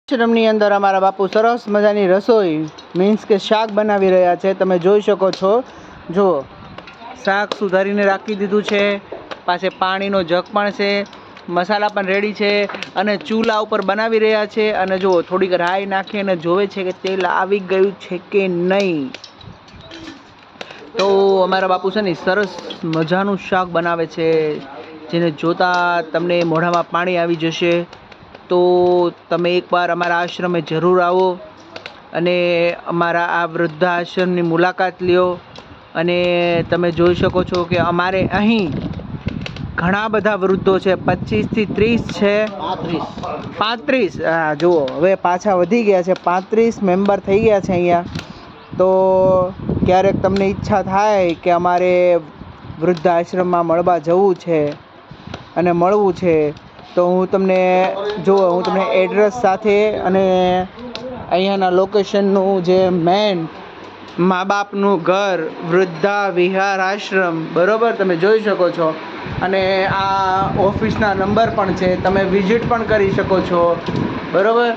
આશ્રમની અંદર અમારા બાપુ સરસ મજાની રસોઈ મીન્સ કે શાક બનાવી રહ્યા છે. તમે જોઈ શકો છો. જો શાક સુધારીને રાખી દીધું છે, પાસે પાણીનો જગ પણ છે, મસાલા પણ રેડી છે અને ચૂલા ઉપર બનાવી રહ્યા છે. અને જો થોડીક રાઈ નાખી અને જોવે છે કે તેલ આવી ગયું છે કે નહીં. તો અમારા બાપુ છે ને સરસ મજાનું શાક બનાવે છે, જેને જોતા તમને મોઢામાં પાણી આવી જશે. તો તમે એકવાર અમારા આશ્રમે જરૂર આવો અને અમારા આ વૃદ્ધાશ્રમની મુલાકાત લ્યો. અને તમે જોઈ શકો છો કે અમારે અહીં ઘણા બધા વૃદ્ધો છે, 25 થી 30 છે, 35. હા જુઓ, હવે પાછા વધી ગયા છે, 35 મેમ્બર થઈ ગયા છે અહીંયા. તો ક્યારેક તમને ઈચ્છા થાય કે અમારે વૃદ્ધાશ્રમમાં મળવા જવું છે અને મળવું છે, તો હું તમને એડ્રેસ સાથે અને અહીંયાના લોકેશનનું જે મેન મા બાપનું ઘર વૃદ્ધા વિહાર આશ્રમ, બરાબર, તમે જોઈ શકો છો. અને આ ઓફિસના નંબર પણ છે, તમે વિઝિટ પણ કરી શકો છો, બરાબર.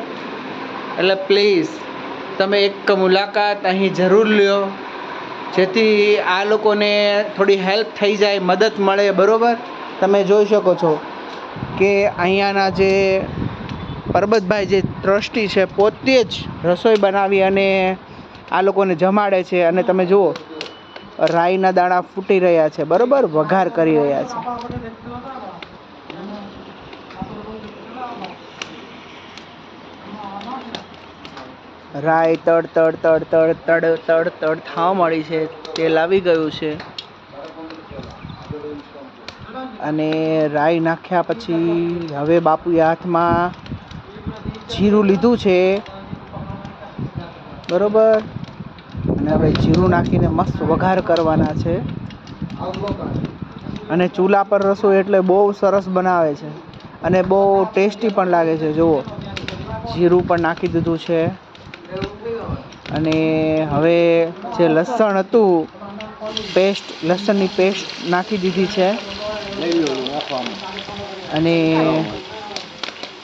એટલે પ્લીઝ તમે એક મુલાકાત અહીં જરૂર લ્યો, જેથી આ લોકોને થોડી હેલ્પ થઈ જાય, મદદ મળે, બરાબર. તમે જોઈ શકો છો કે અહીંયાના જે પરબતભાઈ જે ટ્રસ્ટી છે, પોતે જ રસોઈ બનાવી અને આ લોકોને જમાડે છે. અને તમે જુઓ, રાઈના દાણા ફૂટી રહ્યા છે, બરાબર, વઘાર કરી રહ્યા છે. રાઈ તડ તડ તડ તડ તડ તડ તડ થવા મળી છે, તેલ આવી ગયું છે. અને રાઈ નાખ્યા પછી હવે બાપુએ હાથમાં જીરું લીધું છે, બરોબર. અને હવે જીરું નાખીને મસ્ત વઘાર કરવાના છે. અને ચૂલા પર રસોઈ એટલે બહુ સરસ બનાવે છે અને બહુ ટેસ્ટી પણ લાગે છે. જુઓ, જીરું પણ નાખી દીધું છે. અને હવે જે લસણ હતું, લસણની પેસ્ટ નાખી દીધી છે. અને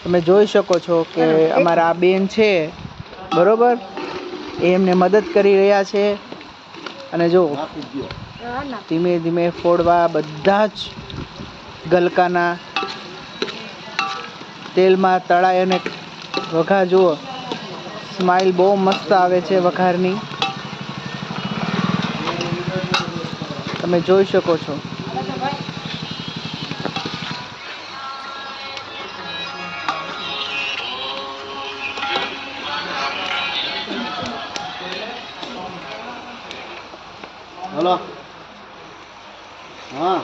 તમે જોઈ શકો છો કે અમારા આ બેન છે, બરોબર, એ એમને મદદ કરી રહ્યા છે. અને જો ધીમે ધીમે ફોડવા બધા જ ગલકાના તેલમાં તળાય અને વઘાર. જુઓ, સ્માઈલ બહુ મસ્ત આવે છે વઘારની, તમે જોઈ શકો છો. હલો, હા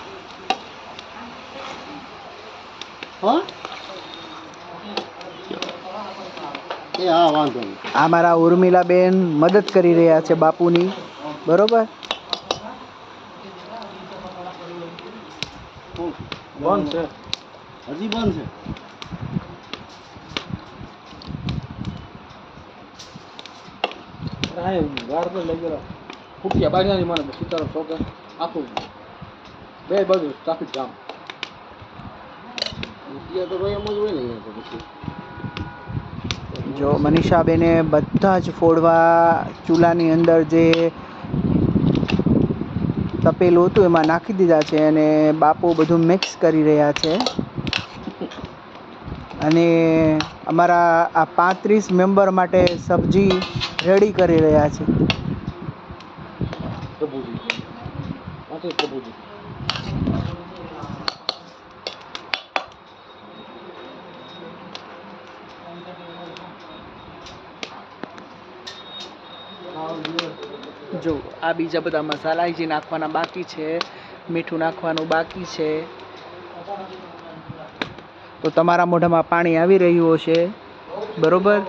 વાંધો નહીં. આ મારા ઉર્મિલાબેન મદદ કરી રહ્યા છે બાપુની, બરોબર. બંધ છે, હજી બંધ છે. ફૂટ્યા બાજુ મને સીતારામ ચોકે આખું બે બાજુ ટ્રાફિક જામ. તો એમ જ હોય ને પછી. જો મનીષાબેને બધા જ ફોડવા ચૂલાની અંદર જે તપેલું હતું એમાં નાખી દીધા છે અને બાપુ બધું મિક્સ કરી રહ્યા છે. અને અમારા આ 35 મેમ્બર માટે સબ્જી રેડી કરી રહ્યા છે. જો આ બીજા બધા મસાલા જે નાખવાના બાકી છે, મીઠું નાખવાનું બાકી છે. તો તમારા મોઢામાં પાણી આવી રહ્યું હશે, બરોબર.